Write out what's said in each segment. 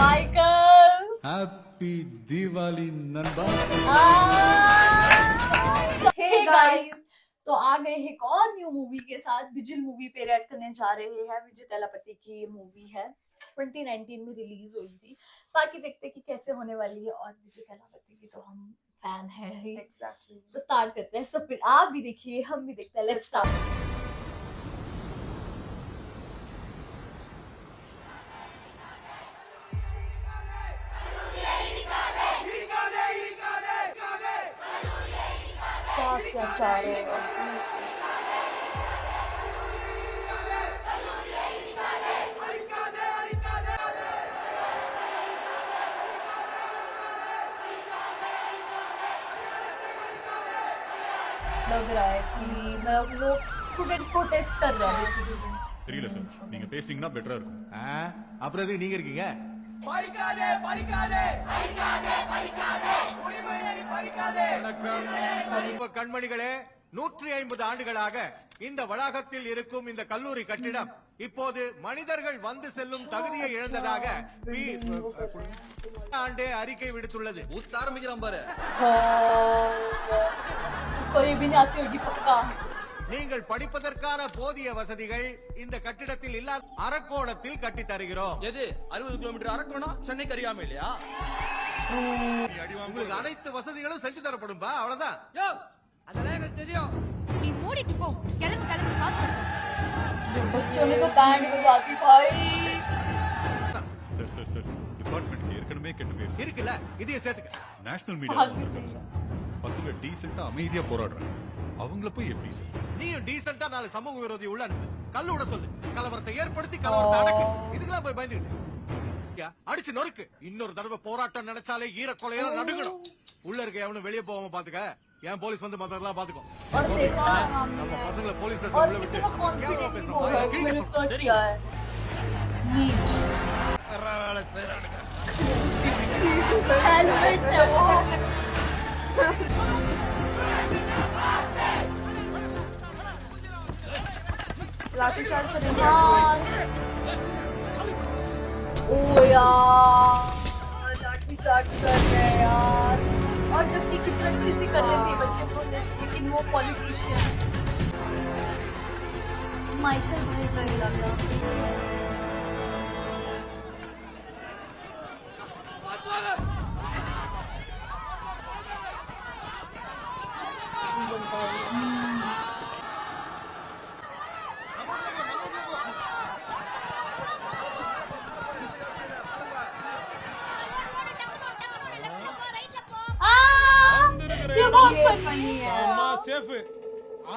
Michael. Happy Diwali Nanda. Hey guys, तो आ गए एक और न्यू मूवी के साथ। विजिल मूवी पे रिएक्ट करने जा रहे हैं। विजय तलापति की ये मूवी है, 2019 में रिलीज हुई थी। बाकी देखते हैं कि कैसे होने वाली है। और विजय तलापति की तो हम फैन है ही। Exactly. तो स्टार्ट करते हैं। सब फिर आप भी देखिए, हम भी देखते हैं। Let's start. क्या चाह रहे हो? लग रहा है कि लोग स्टूडेंट प्रोटेस्ट कर रहे हैं। தெரியல சார், நீங்க பேசுனீங்கன்னா பெட்டரா இருக்கும். அப்புறம் எதுக்கு நீங்க இருக்கீங்க? பறிக்காதே பறிக்காதே பறிக்காதே பறிக்காதே உரிமையை பறிக்காதே. இப்ப கண்மணிகளே, 150 ஆண்டுகளாக இந்த வளாகத்தில் இருக்கும் இந்த கல்லூரி கட்டிடம் இப்போது மனிதர்கள் வந்து செல்லும் தகுதியை இழந்ததாக ஆண்டே அறிக்கை விடுத்துள்ளது. ஊத்த ஆரம்பிக்கிறான் பாரு. நீங்கள் படிப்பதற்கான போதிய வசதிகள் இந்த கட்டிடத்தில் இல்லாத அரக்கோணத்தில் கட்டி தருகிறோம். எது 60 கிலோமீட்டர் அரக்கோணம் சென்னைக்கு அறியாம இல்லையா? உங்களுக்கு அனைத்து வசதிகளும் செஞ்சு தரப்படும். அவ்வளவுதான். யோ, அதெல்லாம் எனக்கு தெரியும். நீ மூடிட்டு போ. கிளம்பு கிளம்பு பாத்து. बच्चों ने तो बैंड बजाती भाई. சார் சார் சார், டிபார்ட்மெண்ட்க்கு ஏற்கனவே கெட்ட பேர் இருக்குல்ல, இதைய சேர்த்துக்க. நேஷனல் மீடியா பசங்க டீசென்ட்டா அமைதியா போராடுறாங்க. அவங்கள போய் எப்படி சார்? நீயும் டீசென்ட்டா 4 சமூக விரோதி உள்ள அனுப்பு. கல்லு விட சொல்லு. கலவரத்தை ஏற்படுத்தி கலவரத்தை அடக்கு. இதுக்கெல்லாம் போய் பயந்துக்கிட்டு அடிச்சு நொறுக்கு. இன்னொரு தடவை போராட்டம் நினைச்சாலே ஈரக்கொலையெல்லாம் நடுங்கணும். உள்ள இருக்க எவனும் வெளியே போகாம பாத்துக்க. ஏன் போலீஸ் வந்து மத்ததெல்லாம் பாத்துக்கோ. நம்ம பசங்களை போலீஸ் ஸ்டேஷன் உள்ள விட்டு கேவலமா பேசுறோம். लाठी चार्ज करेंगे। ओ यार, लाठी चार्ज कर रहे हैं यार। और जबकि कितनी अच्छी सी कर रहे थे बच्चे प्रोटेस्ट, लेकिन वो पॉलिटिशियन माइकल भाई का ही लगा। ये बहुत फनी है। அம்மா சேஃப்.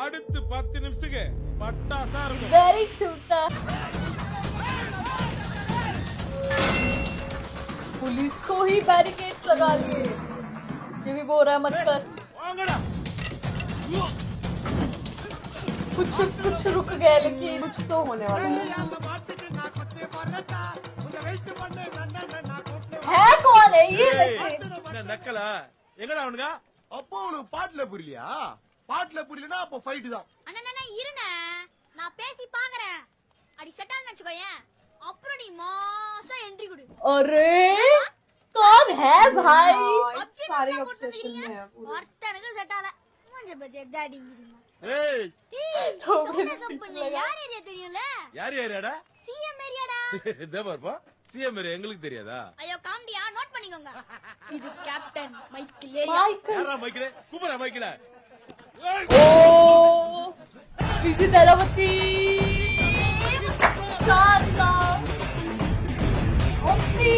அடுத்து 10 நிமிஷத்துக்கு பட்டாசா இருக்கும். वेरी छूटा। पुलिस को ही बैरिकेड्स लगा लिए। ये भी बोल रहा है मत कर। வாங்கடா. कुछ रुक गए, लेकिन कुछ तो होने वाला है। है कौन है ये वैसे? என்ன நக்கலா? எங்கடா அவனுங்க? அப்போ உனக்கு பாட்டுல புரியலையா? பாட்டுல புரியலனா அப்ப ஃபைட் தான். அண்ணா இருண்ணே, நான் பேசி பாக்குறேன். அடி செட்டால் நச்சுக்கோயேன். அப்புறம் நீ மாசா என்ட்ரி கொடு. अरे कौन है भाई? सारे ऑब्सेशन में है पूरे। ஒருத்தனுக்கு செட்டால. மூஞ்ச பத்தி டாடிங்கிறீங்க. ஏய், சொன்ன கம்பெனி யார் ஏரியா தெரியும்ல? யார் யாரடா? சிஎம் ஏரியாடா. இதே பாருப்பா. சிஎம் எங்களுக்கு தெரியாதா? ஐயோ காமெடியா நோட் பண்ணிக்கோங்க. இது கேப்டன் மைக்கேல் ஏரியா. माइकल। யாரா மைக்கேல்? கூப்பிடுற மைக்கேல். ओ विजय तलापति काका अपनी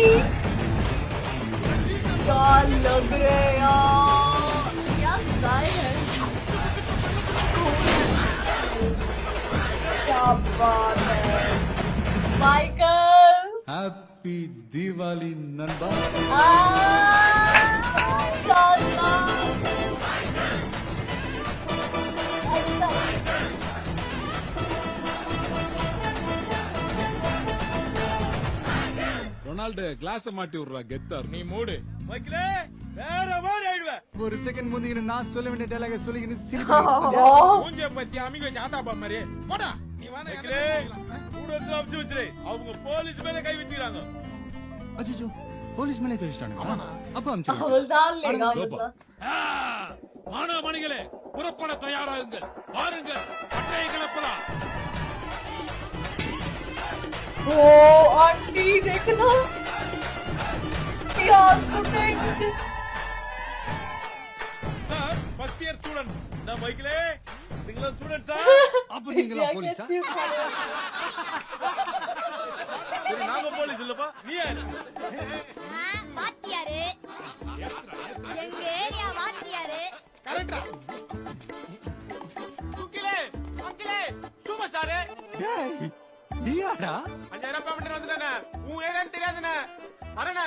क्या लग रहे यार, क्या स्टाइल है। क्या बात है Michael. Happy Diwali Nanda. Ronaldo glass மாட்டி விடுறா கெத்தார். நீ மூடு மைக்கேலே, வேற மாதிரி ஆயிடுவ. ஒரு செகண்ட் முந்தின நான் சொல்ல வேண்டிய டயலாக சொல்லிக்கின்னு மூஞ்ச பத்தி அமிங்க சாட்டா பா மாதிரி போடா. நீ வாங்க மைக்கேலே, கூட வச்சு வச்சிரு. அவங்க போலீஸ் மேல கை வச்சிராங்க. அச்சோ போலீஸ் மேலே தெரிவிச்சிட்டானுங்க அப்ப அமிச்சிருங்க हवलदार लेगा गोपा। मतलब மாணவ மணிகளே புறப்பட தயாராகுங்கள் வாருங்கள் பட்டய கிளப்பலாம் ओ आंटी देखना क्या student sir first year students நான் மைக்கிலே நீங்களா ஸ்டூடண்ட்ஸா அப்ப நீங்களா போலீஸா சரி நாங்க போலீஸ் இல்லப்பா நீ யாரு வாத்தியாரு எங்க ஏரியா வாத்தியாரு கரெக்டா குக்கிலே அங்கிலே சும்மா சாரே நீயாடா 5000 ரூபாய் மட்டும் வந்துட்டானே உன் ஏரியான்னு தெரியாதுனே வரேனே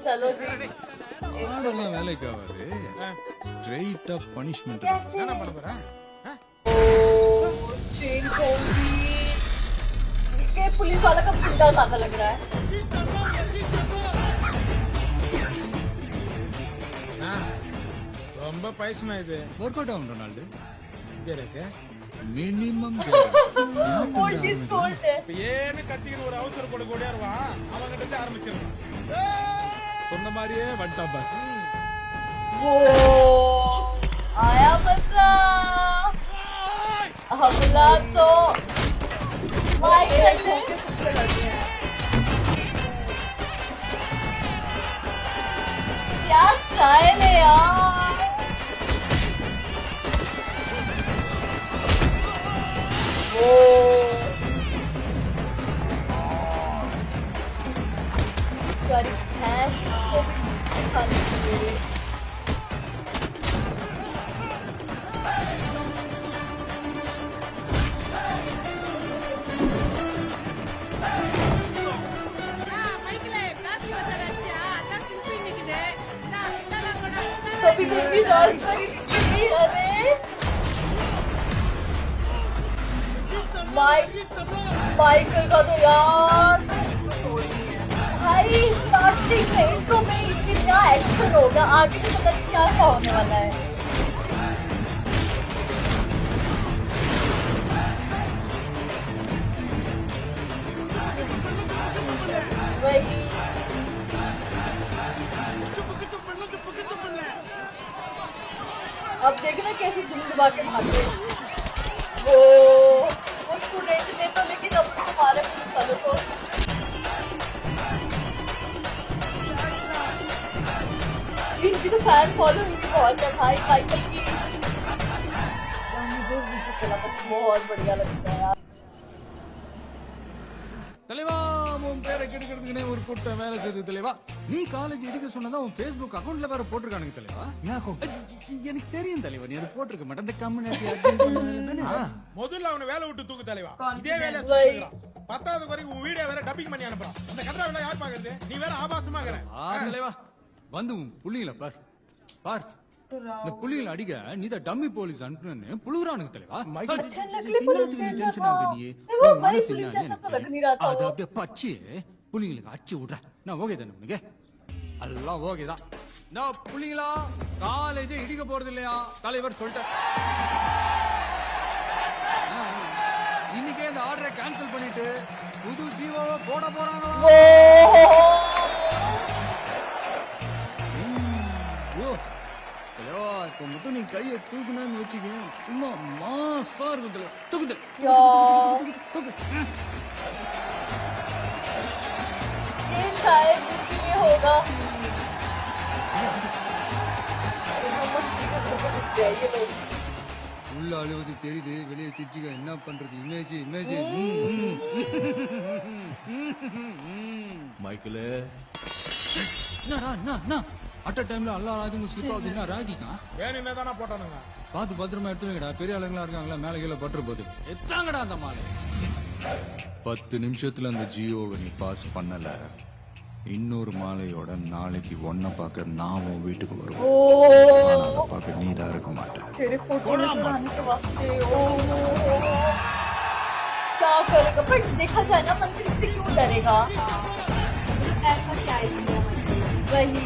चलो जी ஆடெல்லாம் வேலைக்கு ஆகாது ஸ்ட்ரைட்டா பனிஷ்மெண்ட் कैसे என்ன பண்ண போற चेन होगी के पुलिस वाला का पुंडा ज्यादा लग रहा है ரொம்ப பைசனா இது ஒர்க் அவுட் ஆகும் ரொனால்டு இருக்கு மினிமம் ओल्ड इज गोल्ड है இப்ப ஏன்னு கத்திக்கிற ஒரு அவசர கூட கூடியாருவா அவங்கிட்ட இருந்து ஆரம்பிச்சிடலாம் சொன்ன மாதிரியே வந்துட்டா பாரு वो आया मजा हमला तो माइकल ने क्या स्टाइल है यार वो बेचारी भैंस को भी खानी चाहिए कभी कभी राजस्थानी नहीं अरे माइकल का तो यार भाई स्टार्टिंग में इंट्रो में ही क्या एक्शन होगा आगे तो पता नहीं क्या क्या होने वाला है वही अब देखना कैसे दुम दबा के भागे वो स्टूडेंट ने तो लेकिन अब तो मारे पुलिस वालों को इनकी तो फैन फॉलोइंग भी बहुत है भाई माइकल की यार, मुझे विजय तलापति बहुत बढ़िया लगता है यार தலைவா உன் பேரை கெடுக்கிறதுக்குனே ஒரு கூட்டம் வேலை செய்யுது தலைவா நீ காலேஜ் இடிக்க சொன்னதா உன் Facebook அக்கவுண்ட்ல வேற போட்டிருக்கானுங்க தலைவா எனக்கு தெரியும் தலைவா நீ அதை போட்டிருக்க மாட்டேன் இந்த கம்யூனிட்டி முதல்ல அவனை வேலை விட்டு தூக்கு தலைவா இதே வேலையை Why? சொல்லிக்கிறான் 10வது வரைக்கும் உன் வீடியோ வேற டப்பிங் பண்ணி அனுப்புறான் இந்த கதை வேலை யார் பாக்குறது நீ வேற ஆபாசமாகற தலைவா வந்து உன் புள்ளிங்கள பார் பார் இந்த புள்ளிங்களை அடிக்க நீ தான் டம்மி போலீஸ் அனுப்புனு புழுகுறானுங்க தலைவா अच्छा नकली पुलिस என்னத்துக்கு स्टेशन tension था ஆகுது நீ? देखो உன் भाई மனசு पुलिस என்னன்னு जैसा तो எனக்கு लग नहीं रहा था அது वो அப்படியே பச்சு புள்ளிங்களுக்கு அடிச்சு விடுற நான் ஓகே தானே உனக்கு எல்லாம் ஓகே தான் நான் புள்ளிங்களா காலேஜ் இடிக்க போறது இல்லையா தலைவர் சொல்லிட்டேன் இன்னைக்கே இந்த ஆர்டரை கேன்சல் பண்ணிட்டு புது ஜீவோவை போட போறாங்களா ஓ தலைவா இப்ப மட்டும் நீ கையை தூக்குனான்னு வச்சுக்க சும்மா மாசா இருக்கும் தலைவா தூக்குது क्या தூக்கு ये शायद इसलिए होगा ये लोग உள்ள அழுவது தெரியுது வெளியே சிரிச்சுக்க என்ன பண்றது இமேஜ் இமேஜ் மைக்கிளே என்னடா அட் அ டைம்ல எல்லா ராஜும் ஸ்லிப் ஆகுது என்ன ராஜிக்கா வேணும்னே தானே போட்டானுங்க பார்த்து பத்திரமா எடுத்து வைங்கடா பெரிய ஆளுங்களா இருக்காங்களா மேல கீழே பட்டுற போது எத்தாங்கடா அந்த மாலை 10 நிமிஷத்துல அந்த ஜியோவை நீ பாஸ் பண்ணல இன்னொரு மாலையோட நாளைக்கு ஒன்ன பார்க்க நான் உன் வீட்டுக்கு வருவேன் ஆனா அதை பார்க்க நீ தான் இருக்க மாட்டேன் तेरे फोटो में बनाने के वास्ते क्या करेगा बट देखा जाए ना मंत्री से क्यों डरेगा ऐसा क्या है वही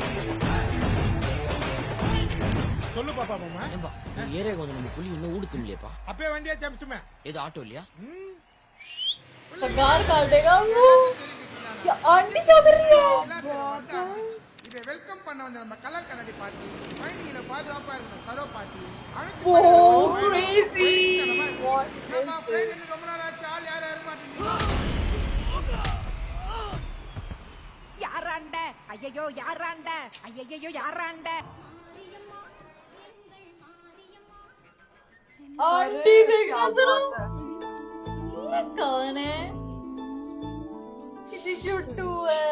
சொல்லு பாப்பா மாமா ஏம்பா ஏரியாவுக்கு வந்து நம்ம புலி இன்னும் ஊடு தும்பலையப்பா அப்பயே வண்டியா ஜம்ப்ஸ்டுமே ஏதோ ஆட்டோ இல்லையா पगार काटेगा वो क्या आंटी क्या कर रही है இதை வெல்கம் பண்ண வந்த நம்ம கலர் கண்ணாடி பாட்டி, பயணிகளை பாதுகாப்பா இருக்கிற சரோ பாட்டி, Oh, crazy. What நம்ம friend ரொம்ப நாள் ஆச்சு, ஆள் யாரும் இருக்க மாட்டேங்குது. யாராண்ட ஐயையோ யாராண்ட ஐயையோ யாராண்ட आंटी देखो जरा ये कौन है कितनी क्यूट है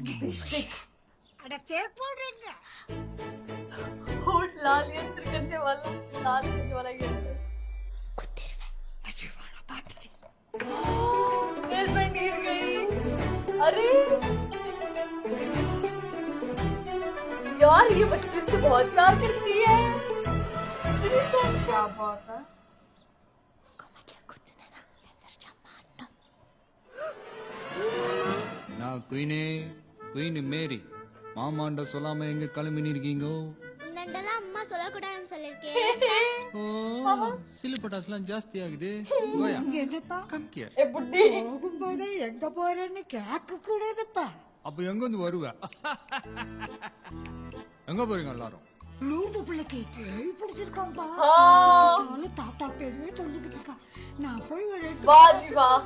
लिपस्टिक அட கேக் போடுறீங்க होठ लाल यंत्र करने वाला लाल करने वाला यंत्र नेल पेंट गिर गई अरे यार ये बच्चे से बहुत प्यार करती है इतनी टेंशन क्या बात है நான் குயின் மேரி மாமாண்ட சொல்லாம எங்க கிளம்பி இருக்கீங்க உன்னண்டெல்லாம் அம்மா சொல்லக்கூடாதுன்னு சொல்லிருக்கேன். ஓ சில்லு பட்டாசுலாம் ஜாஸ்தி ஆகுது கோயா என்னப்பா கம் கியர் ए बुड्ढी போகும்போது எங்க போறேன்னு கேட்க கூடாதுப்பா அப்ப எங்க வந்து வருவ எங்க போறீங்க எல்லாரும் லூர்து பிள்ளைக்கு கேள்வி பிடிச்சிருக்காம்பா हाँ நானும் தாத்தா பேருமே சொல்லிக்கிட்டு இருக்கா நான் போய் ஒரு वाह जी वाह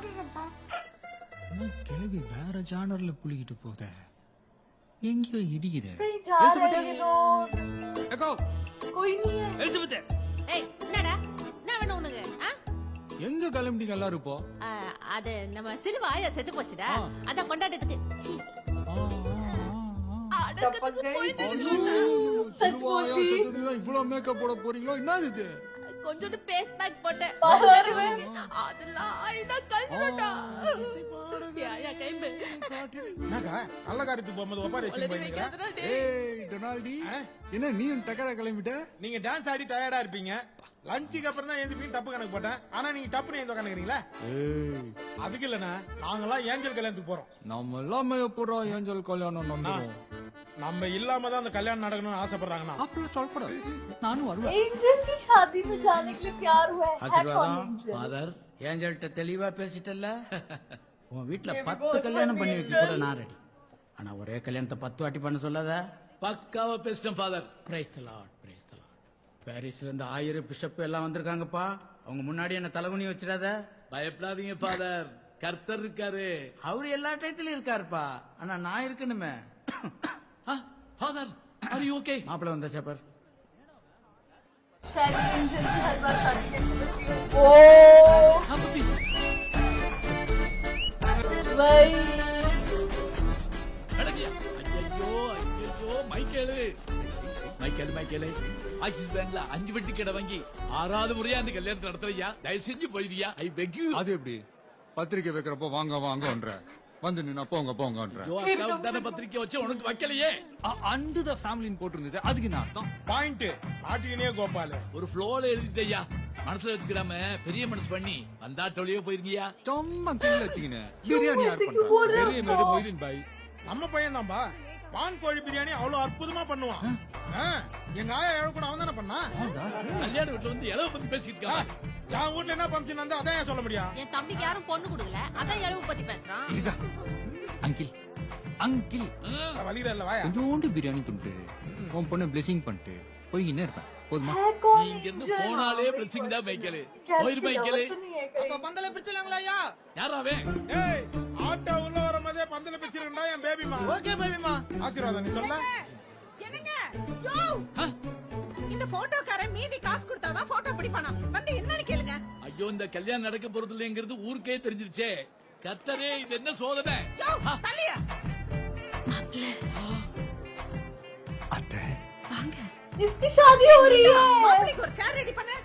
கிளவி வேற ஜானர்ல புளிக்கிட்டு போத எங்கேயோ இடிக்குதே कहीं जा रहे हैं ये लोग எக்கோ कोई नहीं है எலிசபெத் ஏய் என்னடா என்ன வேணும் உனக்கு எங்க கிளம்பிட்டீங்க எல்லாரும் இப்போ அது நம்ம சிலுவ ஆயா செத்து போச்சுடா ஆ. அத கொண்டாடுறதுக்கு टपक गई सच बोलती இவ்வளவு மேக்கப் போட போறீங்களோ என்னது இது கொஞ்சோண்டு பேஸ்ட் பேக் போட்டேன் बाहर में அதெல்லாம் ஆயிதா கழுதுடா ஆயா கைம்பு என்னக்கா, நல்ல காரியத்துக்கு போகும்போது ஒப்பாரி வச்சுன்னு போயிருக்கீங்களா? ஏய் டொனால்டி என்ன நீயும் டக்கரா கிளம்பிட்ட நீங்க டான்ஸ் ஆடி டயர்டா இருப்பீங்க, லஞ்சுக்கு அப்புறம் தான் எழுந்திருப்பீங்க, தப்பு கணக்கு போட்டேன். ஆனா நீங்க டப்புன்னு எழுந்து உட்காந்துக்கிறீங்களா? ஏய் அதுக்கு இல்லண்ணா, நாங்கெல்லாம் ஏஞ்சல் கல்யாணத்துக்கு போறோம். நம்ம எல்லாமே எப்படா ஏஞ்சல் கல்யாணம் நடந்துரும் நம்ம இல்லாம தான் அந்த கல்யாணம் நடக்கணும்னு ஆசைப்படுறாங்கண்ணா. அப்படி சொல்லக்கூடாது நானும் வருவேன் एंजल की शादी में जाने के लिए तैयार हुआ है कौन एंजल ஃபாதர் ஏஞ்சல்கிட்ட தெளிவா பேசிட்டல்ல உன் வீட்டுல 10 கல்யாணம் பண்ணி வைக்க கூட நான் ரெடி ஆனா ஒரே கல்யாணத்தை 10 வாட்டி பண்ண சொல்லாத பக்காவா பேசிட்டேன் father. Praise the lord praise the lord பாரிஸ்ல இருந்து 1000 பிஷப் எல்லாம் வந்திருக்காங்கப்பா அவங்க முன்னாடி என்ன தலைகுனி வச்சிடாத பயப்படாதீங்க ஃபாதர், கர்த்தர் இருக்காரு. அவரு எல்லா டயத்திலும் இருக்காருப்பா ஆனா நான் இருக்கணுமே ஃபாதர் ஆர் யூ ஓகே? மாப்பிள்ள வந்த சேப்பர் शायद एंजल की हर बार शादी कैसे होती है ओ भाई அடங்கியா. ஐயோ மைக்கேலு மைக்கேலு ஆக்சிஸ் பேங்க்ல 5 வட்டி கடை வாங்கி 6வது முறையா அந்த கல்யாணத்தை நடத்துறியா? தயவு செஞ்சு போயிடுறியா? ஐ பெக் யூ. அது எப்படி பத்திரிக்கை வைக்கிறப்போ வாங்க வாங்கன்ற வந்து நின்னா போங்க போங்கன்ற தான பத்திரிக்கை வச்சு உனக்கு வைக்கலையே. அண்டு த ஃபேமிலின்னு போட்டிருந்தது அதுக்கு என்ன அர்த்தம் பாயிண்ட் ஆட்டினே கோபால். ஒரு ஃப்ளோல எழுதிட்டயா, மனசுல வச்சுக்கிறாம பெரிய மனசு பண்ணி வந்தா தொழிலே போயிருக்கியா? சும்மா கீழ வச்சுக்கினே பிரியாணி ऐसे क्यों बोल रहे हो பெரிய उसको? மேடு மொய்தீன் பாய் நம்ம பையன் தான்பா, பான் கோழி பிரியாணி அவ்வளவு அற்புதமா பண்ணுவான். எங்க ஆயா எவ்வளவு கூட அவன் தானே பண்ணா. கல்யாண வீட்டுல வந்து எளவு பத்தி பேசிட்டு இருக்காங்க. என் வீட்டுல என்ன ஃபங்க்ஷன் இருந்தா அதான் ஏன் சொல்ல முடியும்? என் தம்பிக்கு யாரும் பொண்ணு கொடுக்கல அதான் எழுவு பத்தி பேசுறான். இருக்கா அங்கிள் அங்கிள் வலிகிற இல்ல வாயா. கொஞ்சோண்டு பிரியாணி துண்டு உன் பொண்ணு பிளெஸிங் பண்ணிட்டு போய்கின்னே இருப்பேன் போதுமா है कौन இங்க இருந்து एंजल போனாலே பிரச்சனை தான் மைக்கேலு. कैसी போயிரு மைக்கேலு. औरत नहीं है कहीं பந்தல பிடிச்சலாங்களா ஐயா? யாராவே? ஏய், ஆட்டோ உள்ள வரும்போதே பந்தல பிடிச்சிருக்கா என் பேபிமா. ஓகே பேபிமா. ஆசீர்வாதம் நீ சொல்ல. என்னங்க யோ இந்த போட்டோக்காரன் மீதி காசு கொடுத்தாதான் போட்டோ பிடிப்பானா வந்து என்னன்னு கேளுங்க ஐயோ இந்த கல்யாணம் நடக்க போறது இல்லைங்கிறது ஊருக்கே தெரிஞ்சிருச்சே. கர்த்தரே இது என்ன சோதனை? யோ தள்ளியா அத்தை வாங்க इसकी शादी हो रही है மாப்பிளைக்கு ஒரு சேர் ரெடி பண்ணு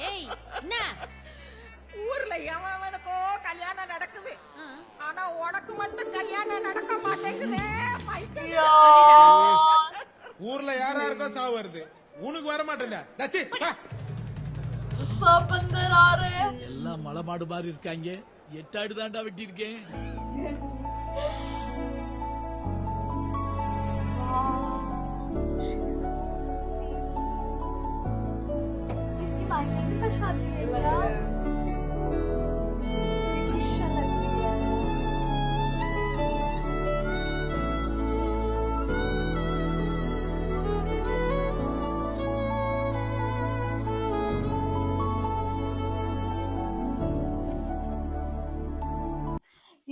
ஏய் என்ன ஊர்ல எவனுக்கோ கல்யாணம் நடக்குது ஆனா உனக்கு மட்டும் கல்யாணம் நடக்க மாட்டேங்குதே மைக்கேல். यार ஊர்ல யாரா இருக்கோ சாவு வருது, உனக்கு வர மாட்டேங்க. தச்சி सब अंदर आ रहे हैं எல்லாம் மலை மாடு மாதிரி இருக்காங்க. 8 ஆடு தாண்டா வெட்டி இருக்கேன். इसकी मायके के साथ शादी है क्या? ये क्रिश्चियन लग रही है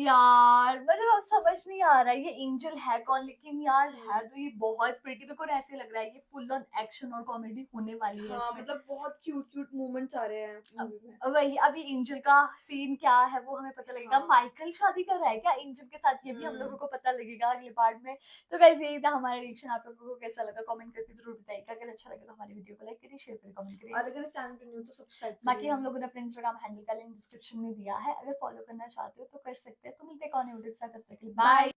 यार मतलब अब समझ नहीं आ रहा है ये एंजल है कौन, लेकिन यार है तो ये बहुत प्रिटी। मेरे को ऐसे लग रहा है ये फुल ऑन एक्शन और कॉमेडी होने वाली है हाँ इसमें। मतलब बहुत क्यूट मोमेंट्स आ रहे हैं मूवी में। वही अभी एंजल का सीन क्या है वो हमें पता लगेगा। हाँ। माइकल शादी कर रहा है क्या एंजल के साथ, ये भी हम लोगों को पता लगेगा अगले पार्ट में। तो गाइस यही था हमारा रिएक्शन। आप लोगों को कैसा लगा कमेंट करके जरूर बताइएगा। अगर अच्छा लगे तो हमारी वीडियो को लाइक करिए, शेयर करिए, कमेंट करिए। और अगर इस चैनल पे न्यू तो सब्सक्राइब बाकी हम लोगों ने अपने इंस्टाग्राम हैंडल का लिंक डिस्क्रिप्शन में दिया है, अगर फॉलो करना चाहते हो तो कर सकते हैं। तो मिलते हैं कौन वीडियो के साथ, तब तक के लिए बाय।